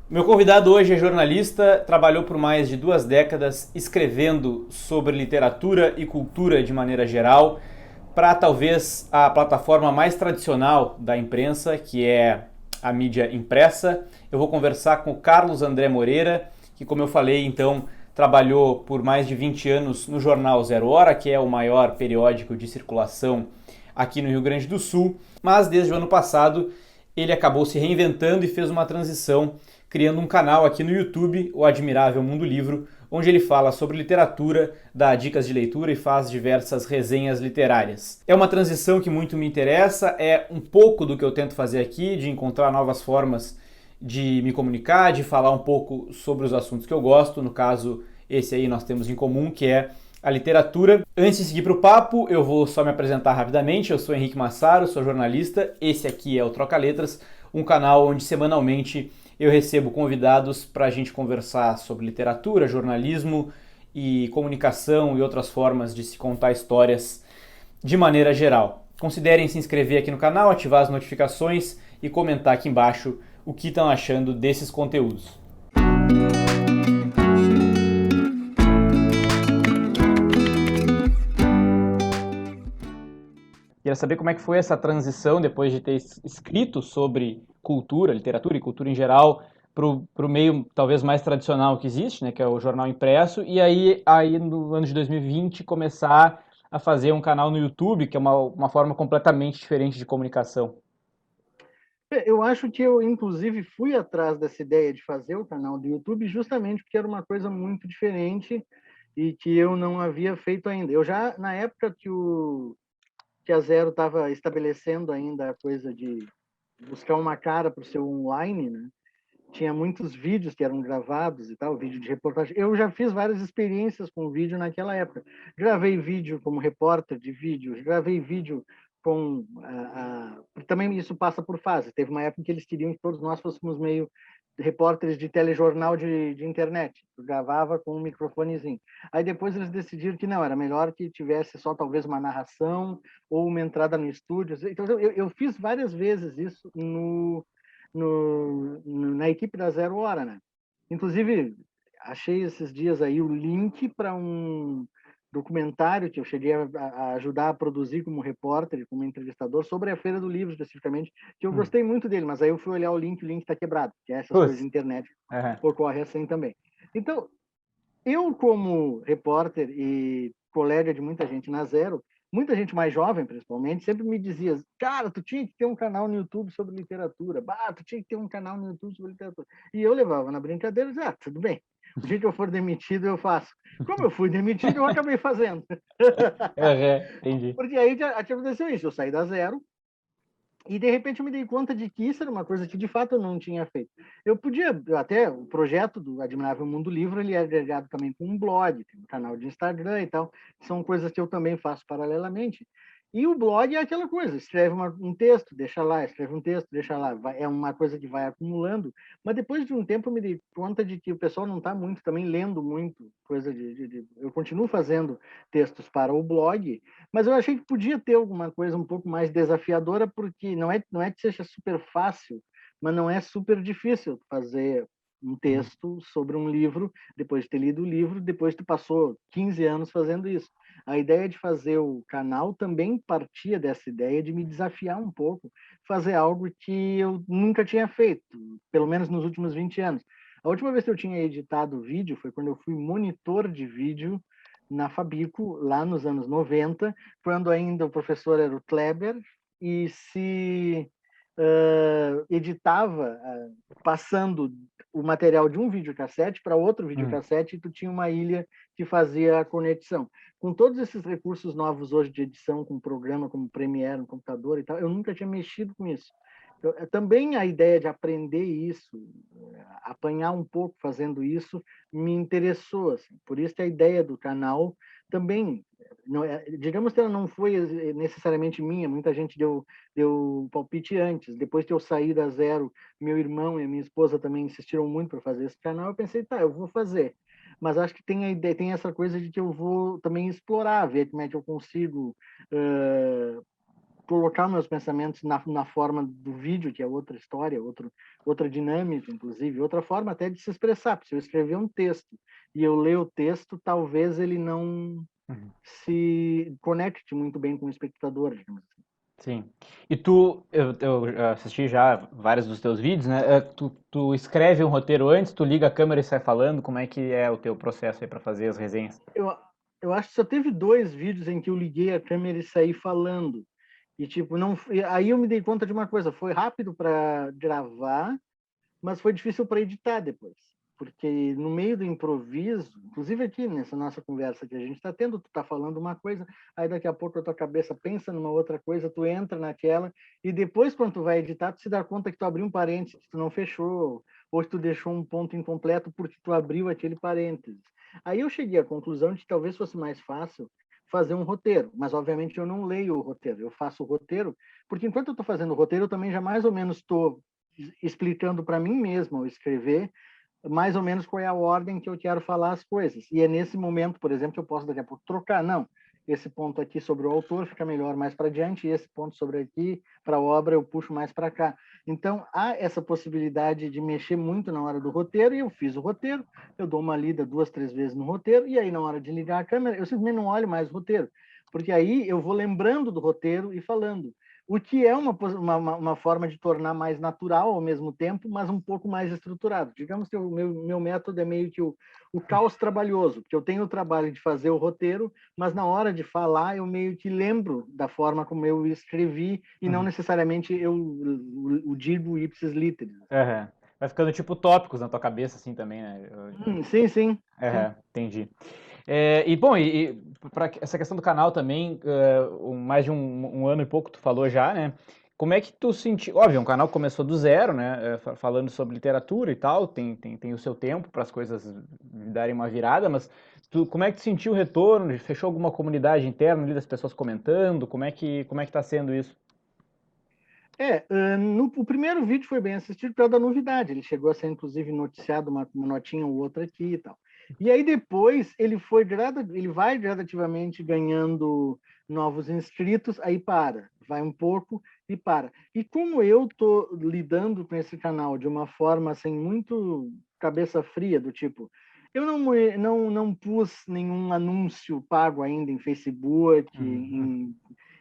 Meu convidado hoje é jornalista, trabalhou por mais de 2 décadas escrevendo sobre literatura e cultura de maneira geral, para talvez a plataforma mais tradicional da imprensa, que é a mídia impressa. Eu vou conversar com o Carlos André Moreira, que, como eu falei, então trabalhou por mais de 20 anos no jornal Zero Hora, que é o maior periódico de circulação aqui no Rio Grande do Sul, mas desde o ano passado ele acabou se reinventando e fez uma transição, criando um canal aqui no YouTube, o Admirável Mundo Livro, onde ele fala sobre literatura, dá dicas de leitura e faz diversas resenhas literárias. É uma transição que muito me interessa, é um pouco do que eu tento fazer aqui, de encontrar novas formas de me comunicar, de falar um pouco sobre os assuntos que eu gosto. No caso, esse aí nós temos em comum, que é a literatura. Antes de seguir para o papo, eu vou só me apresentar rapidamente. Eu sou Henrique Massaro, sou jornalista. Esse aqui é o Troca Letras, um canal onde semanalmente eu recebo convidados para a gente conversar sobre literatura, jornalismo e comunicação e outras formas de se contar histórias de maneira geral. Considerem se inscrever aqui no canal, ativar as notificações e comentar aqui embaixo o que estão achando desses conteúdos. Queria saber como é que foi essa transição depois de ter escrito sobre cultura, literatura e cultura em geral para o meio talvez mais tradicional que existe, né, que é o jornal impresso, e aí no ano de 2020 começar a fazer um canal no YouTube, que é uma forma completamente diferente de comunicação. Eu acho que eu, inclusive, fui atrás dessa ideia de fazer o canal do YouTube justamente porque era uma coisa muito diferente e que eu não havia feito ainda. Eu já, na época que a Zero estava estabelecendo ainda a coisa de buscar uma cara para o seu online, né? Tinha muitos vídeos que eram gravados e tal, vídeo de reportagem. Eu já fiz várias experiências com vídeo naquela época. Gravei vídeo como repórter de vídeo, gravei vídeo com também isso passa por fase. Teve uma época em que eles queriam que todos nós fôssemos meio repórteres de telejornal de internet. Eu gravava com um microfonezinho. Aí depois eles decidiram que não, era melhor que tivesse só talvez uma narração ou uma entrada no estúdio. Então eu fiz várias vezes isso na equipe da Zero Hora, né? Inclusive, achei esses dias aí o link para um documentário que eu cheguei a ajudar a produzir como repórter, como entrevistador, sobre a Feira do Livro, especificamente, que eu gostei muito dele, mas aí eu fui olhar o link está quebrado, que é essas coisas de Putz, internet, é. ocorre assim também. Então, eu, como repórter e colega de muita gente na Zero, muita gente mais jovem, principalmente, sempre me dizia: cara, tu tinha que ter um canal no YouTube sobre literatura. Bah, tu tinha que ter um canal no YouTube sobre literatura. E eu levava na brincadeira e dizia: ah, tudo bem. O dia que eu for demitido, eu faço. Como eu fui demitido, eu acabei fazendo. Entendi. Porque aí já aconteceu isso. Eu saí da Zero, e de repente eu me dei conta de que isso era uma coisa que de fato eu não tinha feito. Eu podia, até o projeto do Admirável Mundo Livre, ele é agregado também com um blog, tem um canal de Instagram e tal, são coisas que eu também faço paralelamente. E o blog é aquela coisa, escreve um texto, deixa lá, escreve um texto, deixa lá, é uma coisa que vai acumulando, mas depois de um tempo eu me dei conta de que o pessoal não está muito também lendo muito coisa eu continuo fazendo textos para o blog, mas eu achei que podia ter alguma coisa um pouco mais desafiadora, porque não é que seja super fácil, mas não é super difícil fazer um texto sobre um livro, depois de ter lido o livro, depois tu passou 15 anos fazendo isso. A ideia de fazer o canal também partia dessa ideia de me desafiar um pouco, fazer algo que eu nunca tinha feito, pelo menos nos últimos 20 anos. A última vez que eu tinha editado vídeo foi quando eu fui monitor de vídeo na Fabico, lá nos anos 90, quando ainda o professor era o Kleber, e se editava passando o material de um videocassete para outro videocassete, e tu tinha uma ilha que fazia a conexão. Com todos esses recursos novos hoje de edição, com programa como Premiere, no computador e tal, eu nunca tinha mexido com isso. Também a ideia de aprender isso, apanhar um pouco fazendo isso, me interessou. Assim. Por isso que a ideia do canal também, não, digamos que ela não foi necessariamente minha, muita gente deu palpite antes. Depois que eu saí da Zero, meu irmão e a minha esposa também insistiram muito para fazer esse canal. Eu pensei, tá, eu vou fazer. Mas acho que tem a ideia, tem essa coisa de que eu vou também explorar, ver como é que eu consigo colocar meus pensamentos na forma do vídeo, que é outra história, outra dinâmica, inclusive, outra forma até de se expressar. Porque se eu escrever um texto e eu ler o texto, talvez ele não se conecte muito bem com o espectador, digamos assim. Sim. E eu assisti já vários dos teus vídeos, né? Tu escreve um roteiro antes, tu liga a câmera e sai falando, como é que é o teu processo aí para fazer as resenhas? Eu acho que só teve 2 vídeos em que eu liguei a câmera e saí falando. E tipo, não, aí eu me dei conta de uma coisa, foi rápido para gravar, mas foi difícil para editar depois. Porque no meio do improviso, inclusive aqui nessa nossa conversa que a gente está tendo, tu está falando uma coisa, aí daqui a pouco a tua cabeça pensa numa outra coisa, tu entra naquela, e depois quando tu vai editar, tu se dá conta que tu abriu um parênteses, que tu não fechou, ou que tu deixou um ponto incompleto porque tu abriu aquele parênteses. Aí eu cheguei à conclusão de que talvez fosse mais fácil fazer um roteiro, mas obviamente eu não leio o roteiro, eu faço o roteiro, porque enquanto eu estou fazendo o roteiro, eu também já mais ou menos estou explicando para mim mesmo ao escrever mais ou menos qual é a ordem que eu quero falar as coisas. E é nesse momento, por exemplo, que eu posso daqui a pouco trocar. Não, esse ponto aqui sobre o autor fica melhor mais para diante, e esse ponto sobre aqui, para a obra, eu puxo mais para cá. Então, há essa possibilidade de mexer muito na hora do roteiro, e eu fiz o roteiro, eu dou uma lida 2, 3 vezes no roteiro, e aí na hora de ligar a câmera, eu simplesmente não olho mais o roteiro, porque aí eu vou lembrando do roteiro e falando. O que é uma forma de tornar mais natural ao mesmo tempo, mas um pouco mais estruturado. Digamos que o meu método é meio que o caos trabalhoso, porque eu tenho o trabalho de fazer o roteiro, mas na hora de falar eu meio que lembro da forma como eu escrevi e não necessariamente eu o digo ipsis literis. Uhum. Vai ficando tipo tópicos na tua cabeça, assim, também, né? Sim, sim, sim. Entendi. Bom, para essa questão do canal também, mais de um ano e pouco tu falou já, né? Como é que tu sentiu? Óbvio, um canal que começou do zero, né? Falando sobre literatura e tal, tem o seu tempo para as coisas darem uma virada, mas como é que tu sentiu o retorno? Fechou alguma comunidade interna ali das pessoas comentando? Como é que tá sendo isso? O primeiro vídeo foi bem assistido pela da novidade. Ele chegou a ser, inclusive, noticiado uma notinha ou outra aqui e tal. E aí depois ele vai gradativamente ganhando novos inscritos, aí para, vai um pouco e para. E como eu tô lidando com esse canal de uma forma assim muito cabeça fria, do tipo, eu não pus nenhum anúncio pago ainda em Facebook,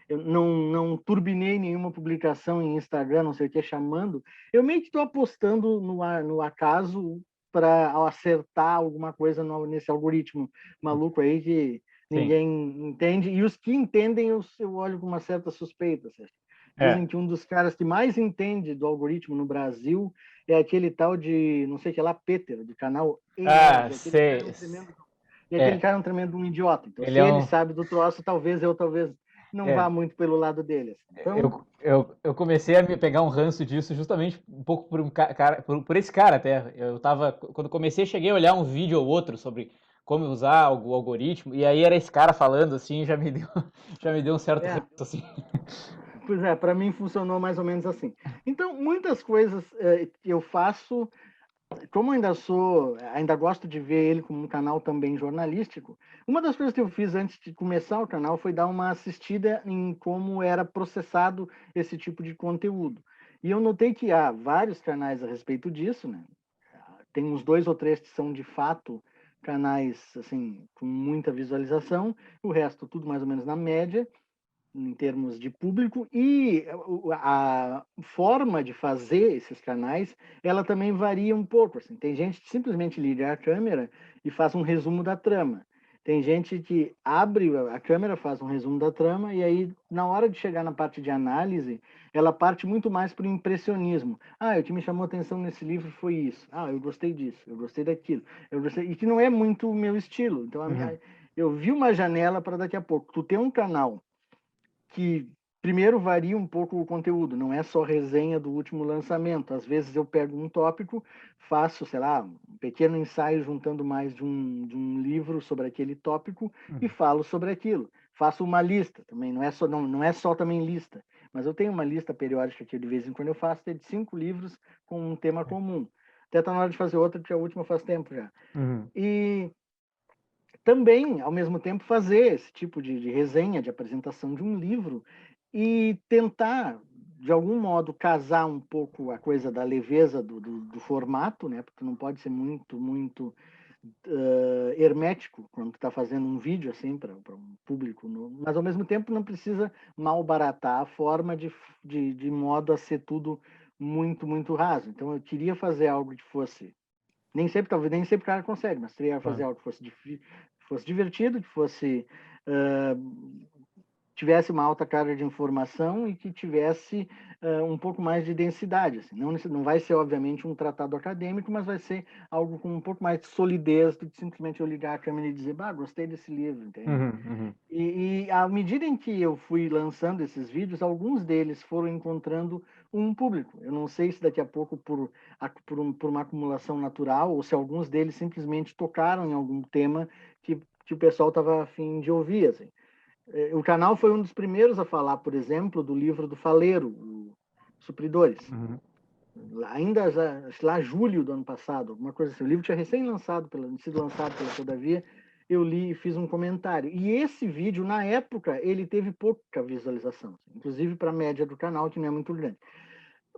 eu não turbinei nenhuma publicação em Instagram, não sei o que, chamando. Eu meio que estou apostando no acaso para acertar alguma coisa nesse algoritmo maluco aí que Sim. ninguém entende. E os que entendem, eu olho com uma certa suspeita. Certo? É. Dizem que um dos caras que mais entende do algoritmo no Brasil é aquele tal de, não sei o que lá, Peter, do canal Ah, E-Nerd. sei. Aquele É. cara é um tremendo idiota. Então, Ele se é ele um. sabe do troço, talvez não É, vá muito pelo lado dele. Assim. Então, eu comecei a me pegar um ranço disso justamente um pouco por cara, por esse cara até. Quando comecei, cheguei a olhar um vídeo ou outro sobre como usar o algoritmo, e aí era esse cara falando assim, já me deu um certo ranço é, assim. pois é, para mim funcionou mais ou menos assim. Então, muitas coisas que eu faço, como ainda gosto de ver ele como um canal também jornalístico, uma das coisas que eu fiz antes de começar o canal foi dar uma assistida em como era processado esse tipo de conteúdo. E eu notei que há vários canais a respeito disso, né? Tem uns 2 ou 3 que são de fato canais assim com muita visualização, o resto tudo mais ou menos na média em termos de público e a forma de fazer esses canais, ela também varia um pouco. Assim. Tem gente que simplesmente liga a câmera e faz um resumo da trama. Tem gente que abre a câmera, faz um resumo da trama e aí, na hora de chegar na parte de análise, ela parte muito mais para o impressionismo. Ah, o que me chamou a atenção nesse livro foi isso. Ah, eu gostei disso, eu gostei daquilo. E que não é muito o meu estilo. Então, eu vi uma janela para daqui a pouco. Tu ter um canal que primeiro varia um pouco o conteúdo, não é só resenha do último lançamento. Às vezes eu pego um tópico, faço, sei lá, um pequeno ensaio juntando mais de um livro sobre aquele tópico e falo sobre aquilo. Faço uma lista também, não é só também lista, mas eu tenho uma lista periódica que de vez em quando eu faço de 5 livros com um tema comum. Até está na hora de fazer outra, porque a última faz tempo já. Uhum. E também, ao mesmo tempo, fazer esse tipo de resenha, de apresentação de um livro, e tentar, de algum modo, casar um pouco a coisa da leveza do formato, né? Porque não pode ser muito hermético quando tu está fazendo um vídeo assim para um público, mas ao mesmo tempo não precisa malbaratar a forma de modo a ser tudo muito raso. Então eu queria fazer algo que fosse, talvez nem sempre o cara consegue, mas queria fazer algo que fosse divertido, que fosse tivesse uma alta carga de informação e que tivesse um pouco mais de densidade. Assim. Não vai ser, obviamente, um tratado acadêmico, mas vai ser algo com um pouco mais de solidez do que simplesmente eu ligar a câmera e dizer, gostei desse livro, entende? E à medida em que eu fui lançando esses vídeos, alguns deles foram encontrando um público. Eu não sei se daqui a pouco por uma acumulação natural ou se alguns deles simplesmente tocaram em algum tema que o pessoal estava a fim de ouvir, assim. O canal foi um dos primeiros a falar, por exemplo, do livro do Faleiro, o Supridores. Ainda lá julho do ano passado, alguma coisa assim. O livro tinha sido lançado pela Todavia. Eu li e fiz um comentário. E esse vídeo, na época, ele teve pouca visualização, inclusive para a média do canal, que não é muito grande.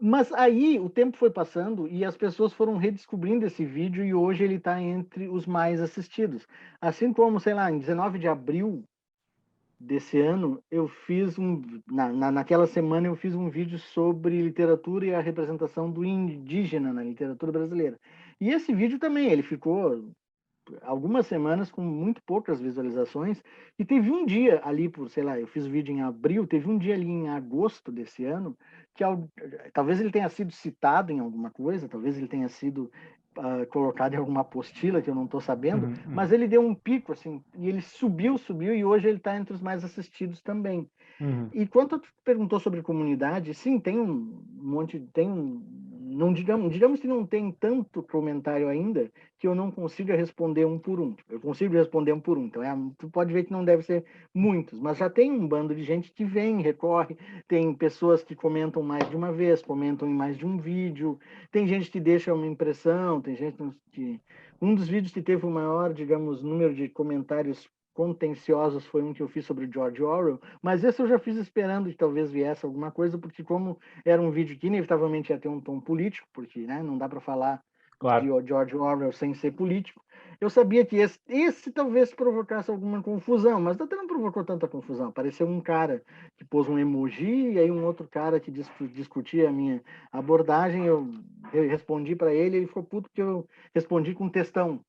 Mas aí o tempo foi passando e as pessoas foram redescobrindo esse vídeo e hoje ele está entre os mais assistidos. Assim como, sei lá, em 19 de abril desse ano, eu fiz naquela semana eu fiz um vídeo sobre literatura e a representação do indígena na literatura brasileira. E esse vídeo também, ele ficou algumas semanas com muito poucas visualizações e teve um dia ali eu fiz o vídeo em abril, teve um dia ali em agosto desse ano que talvez ele tenha sido citado em alguma coisa, talvez ele tenha sido colocado em alguma apostila que eu não estou sabendo, mas ele deu um pico assim e ele subiu e hoje ele está entre os mais assistidos também. E quanto tu perguntou sobre comunidade, sim, tem um monte, não digamos que não tem tanto comentário ainda que eu não consiga responder um por um. Eu consigo responder um por um, então tu pode ver que não deve ser muitos, mas já tem um bando de gente que vem, recorre, tem pessoas que comentam mais de uma vez, comentam em mais de um vídeo, tem gente que deixa uma impressão, tem gente que... Um dos vídeos que teve o maior, digamos, número de comentários contenciosos foi um que eu fiz sobre George Orwell, mas esse eu já fiz esperando que talvez viesse alguma coisa, porque como era um vídeo que inevitavelmente ia ter um tom político, porque não dá para falar de George Orwell sem ser político, eu sabia que esse talvez provocasse alguma confusão, mas até não provocou tanta confusão. Apareceu um cara que pôs um emoji e aí um outro cara que discutia a minha abordagem, eu respondi para ele, ele ficou puto porque eu respondi com textão.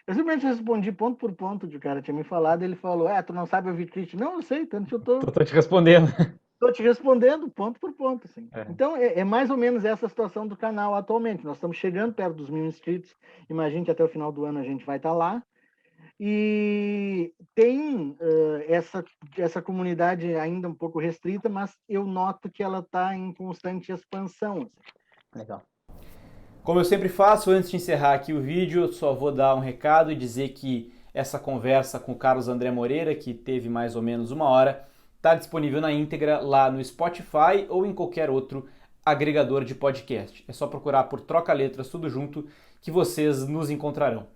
Eu simplesmente respondi ponto por ponto que o cara tinha me falado, ele falou, tu não sabe ouvir crítica. Não, eu sei, tanto que eu Tô te respondendo. Estou te respondendo ponto por ponto. Assim. Então, é mais ou menos essa situação do canal atualmente. Nós estamos chegando perto dos 1.000 inscritos. Imagino que até o final do ano a gente vai estar lá. E tem essa comunidade ainda um pouco restrita, mas eu noto que ela está em constante expansão. Assim. Legal. Como eu sempre faço, antes de encerrar aqui o vídeo, eu só vou dar um recado e dizer que essa conversa com o Carlos André Moreira, que teve mais ou menos 1 hora, está disponível na íntegra lá no Spotify ou em qualquer outro agregador de podcast. É só procurar por Troca Letras tudo junto que vocês nos encontrarão.